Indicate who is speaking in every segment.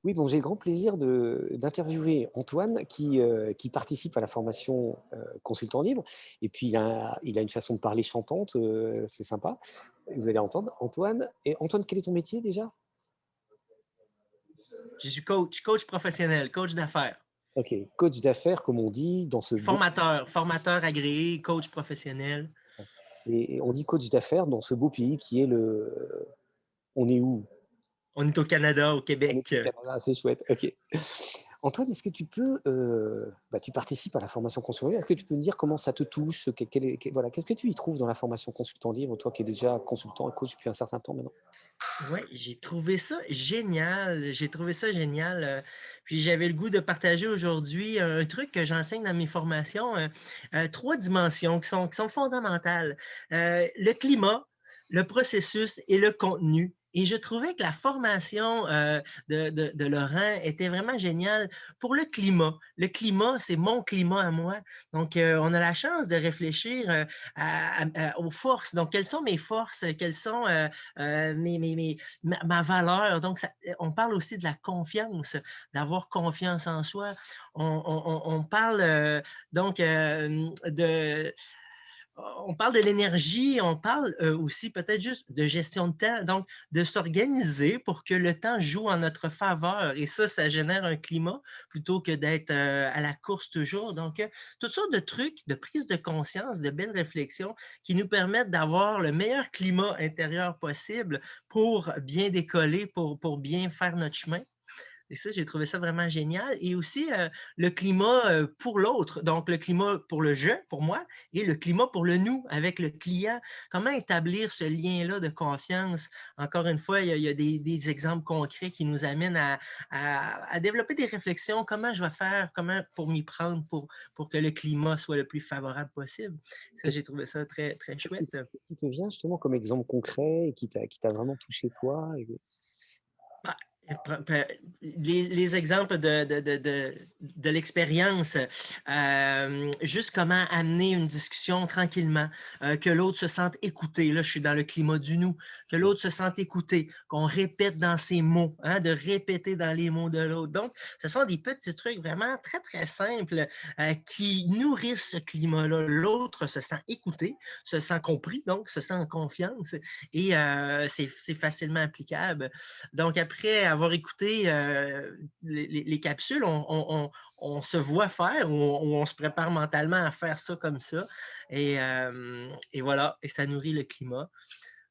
Speaker 1: Oui, bon, j'ai le grand plaisir d'interviewer Antoine qui participe à la formation consultant libre. Et puis, il a une façon de parler chantante, c'est sympa. Vous allez entendre. Antoine, et Antoine, quel est ton métier déjà?
Speaker 2: Je suis coach professionnel, coach d'affaires,
Speaker 1: Ok, coach d'affaires, comme on dit, dans ce beau.
Speaker 2: formateur agréé, coach professionnel.
Speaker 1: Et on dit coach d'affaires dans ce beau pays qui est le. On est où?
Speaker 2: On est au Canada, au
Speaker 1: On est
Speaker 2: Québec.
Speaker 1: au Canada, c'est chouette. Ok. Antoine, est-ce que tu peux, tu participes à la formation consultant libre, est-ce que tu peux me dire comment ça te touche, voilà, qu'est-ce que tu y trouves dans la formation consultant libre, toi qui es déjà consultant et coach depuis un certain temps maintenant?
Speaker 2: Oui, j'ai trouvé ça génial. J'ai trouvé ça génial. Puis j'avais le goût de partager aujourd'hui un truc que j'enseigne dans mes formations, trois dimensions qui sont fondamentales. Le climat, le processus et le contenu. Et je trouvais que la formation de Laurent était vraiment géniale pour le climat. Le climat, c'est mon climat à moi. Donc, on a la chance de réfléchir aux forces. Donc, quelles sont mes forces? Quelles sont ma valeur. Donc, on parle aussi de la confiance, d'avoir confiance en soi. On parle donc on parle de l'énergie, on parle aussi peut-être juste de gestion de temps, donc de s'organiser pour que le temps joue en notre faveur. Et ça génère un climat plutôt que d'être à la course toujours. Donc, toutes sortes de trucs, de prise de conscience, de belles réflexions qui nous permettent d'avoir le meilleur climat intérieur possible pour bien décoller, pour bien faire notre chemin. Et ça, j'ai trouvé ça vraiment génial. Et aussi, le climat pour l'autre, donc le climat pour le je, pour moi, et le climat pour le nous, avec le client. Comment établir ce lien-là de confiance? Encore une fois, il y a des exemples concrets qui nous amènent à développer des réflexions. Comment je vais faire, comment pour m'y prendre, pour que le climat soit le plus favorable possible? Ça,
Speaker 1: Qu'est-ce
Speaker 2: j'ai trouvé ça très, très
Speaker 1: qu'est-ce qui
Speaker 2: chouette.
Speaker 1: qu'est-ce qui te vient justement comme exemple concret et qui t'a vraiment touché toi
Speaker 2: Bah, les exemples de l'expérience, juste comment amener une discussion tranquillement, que l'autre se sente écouté. Là, je suis dans le climat du nous, que l'autre se sente écouté, qu'on répète dans ses mots, hein, de répéter dans les mots de l'autre. Donc, ce sont des petits trucs vraiment très, très simples qui nourrissent ce climat-là. L'autre se sent écouté, se sent compris, donc se sent en confiance et c'est facilement applicable. Donc, après avoir écouté les capsules, on se voit faire ou on se prépare mentalement à faire ça comme ça. Et voilà, et ça nourrit le climat.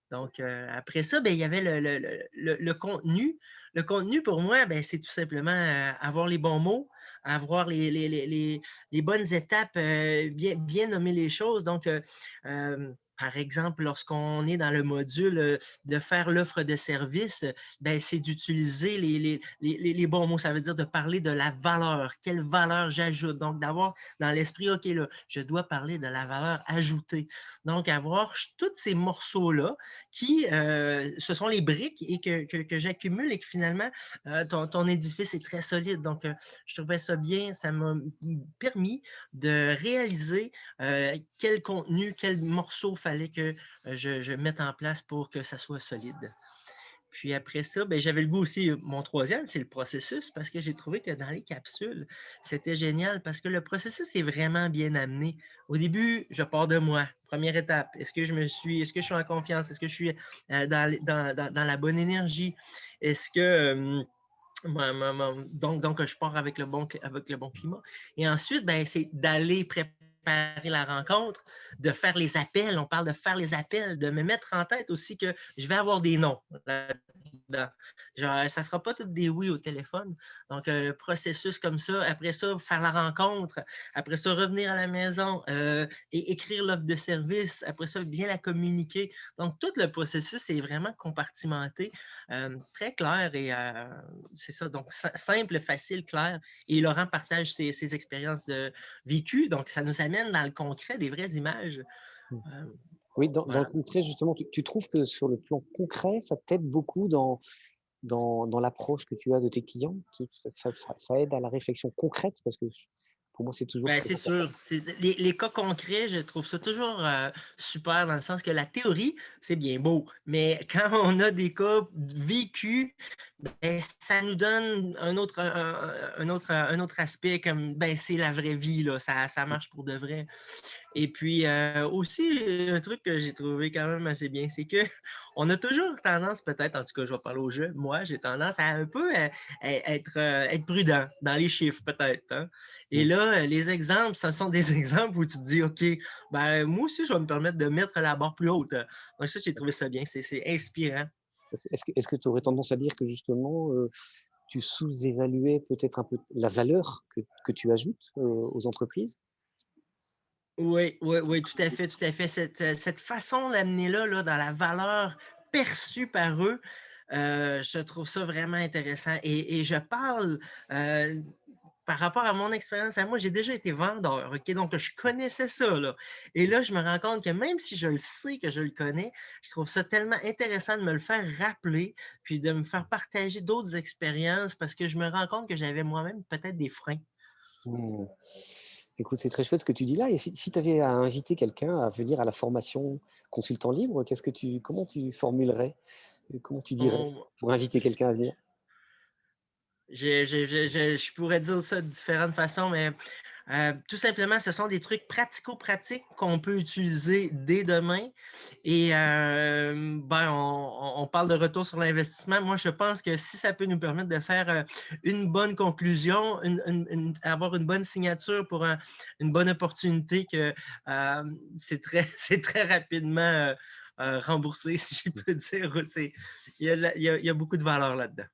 Speaker 2: Donc, après ça, ben, il y avait le contenu. Le contenu, pour moi, ben, c'est tout simplement avoir les bons mots, avoir les bonnes étapes, bien nommer les choses. Donc, par exemple, lorsqu'on est dans le module de faire l'offre de service, ben, c'est d'utiliser les bons mots. Ça veut dire de parler de la valeur. Quelle valeur j'ajoute? Donc, d'avoir dans l'esprit, OK, là, je dois parler de la valeur ajoutée. Donc, avoir tous ces morceaux-là qui, ce sont les briques et que j'accumule et que finalement, ton édifice est très solide. Donc, je trouvais ça bien. Ça m'a permis de réaliser quel contenu, quel morceau fallait que je mette en place pour que ça soit solide. Puis après ça, ben, j'avais le goût aussi, mon troisième, c'est le processus, parce que j'ai trouvé que dans les capsules, c'était génial, parce que le processus est vraiment bien amené. Au début, je pars de moi. Première étape, est-ce que je suis en confiance? Est-ce que je suis dans la bonne énergie? Est-ce que donc, je pars avec le bon climat. Et ensuite, ben, c'est d'aller préparer la rencontre, de faire les appels. On parle de faire les appels, de me mettre en tête aussi que je vais avoir des noms là-dedans. Genre, ça ne sera pas tout des oui au téléphone. Donc, processus comme ça. Après ça, faire la rencontre. Après ça, revenir à la maison et écrire l'offre de service. Après ça, bien la communiquer. Donc, tout le processus est vraiment compartimenté, très clair et c'est ça. Donc, simple, facile, clair. Et Laurent partage ses expériences vécues. Donc, ça nous amène dans le concret des vraies images. Euh,
Speaker 1: Oui, dans le
Speaker 2: voilà.
Speaker 1: concret justement, tu trouves que sur le plan concret, ça t'aide beaucoup dans l'approche que tu as de tes clients? Ça aide à la réflexion concrète parce que Pour moi, c'est toujours
Speaker 2: Ben,
Speaker 1: très
Speaker 2: c'est
Speaker 1: important.
Speaker 2: sûr. Les cas concrets, je trouve ça toujours super dans le sens que la théorie, c'est bien beau, mais quand on a des cas vécus, ben, ça nous donne un autre aspect comme ben, c'est la vraie vie, là, ça marche pour de vrai. Et puis aussi, un truc que j'ai trouvé quand même assez bien, c'est que on a toujours tendance, peut-être, en tout cas, je vais parler au jeu, moi, j'ai tendance à un peu être prudent dans les chiffres, peut-être, hein. Et
Speaker 1: Mmh.
Speaker 2: là, les exemples, ce sont des exemples où tu te dis, OK, ben, moi aussi, je vais me permettre de mettre la barre plus haute. Donc ça, j'ai trouvé ça bien, c'est inspirant.
Speaker 1: Est-ce que tu aurais tendance à dire que justement, tu sous-évaluais peut-être un peu la valeur que tu ajoutes, aux entreprises?
Speaker 2: Oui, oui, oui, tout à fait, tout à fait. Cette façon d'amener là, dans la valeur perçue par eux, je trouve ça vraiment intéressant et je parle, heu, par rapport à mon expérience à moi, j'ai déjà été vendeur, OK? Donc je connaissais ça, là et là, je me rends compte que même si je le sais que je le connais, je trouve ça tellement intéressant de me le faire rappeler, puis de me faire partager d'autres expériences parce que je me rends compte que j'avais moi-même peut-être des freins.
Speaker 1: Mmh. Écoute, c'est très chouette ce que tu dis là et si tu avais à inviter quelqu'un à venir à la formation consultant libre, comment tu formulerais? Comment tu dirais
Speaker 2: On
Speaker 1: pour inviter quelqu'un à venir?
Speaker 2: je pourrais dire ça de différentes façons, mais tout simplement, ce sont des trucs pratico-pratiques qu'on peut utiliser dès demain. Et ben, on parle de retour sur l'investissement. Moi, je pense que si ça peut nous permettre de faire une bonne conclusion, avoir une bonne signature pour une bonne opportunité, que c'est très rapidement remboursé, si je peux dire. Il y a beaucoup de valeur là-dedans.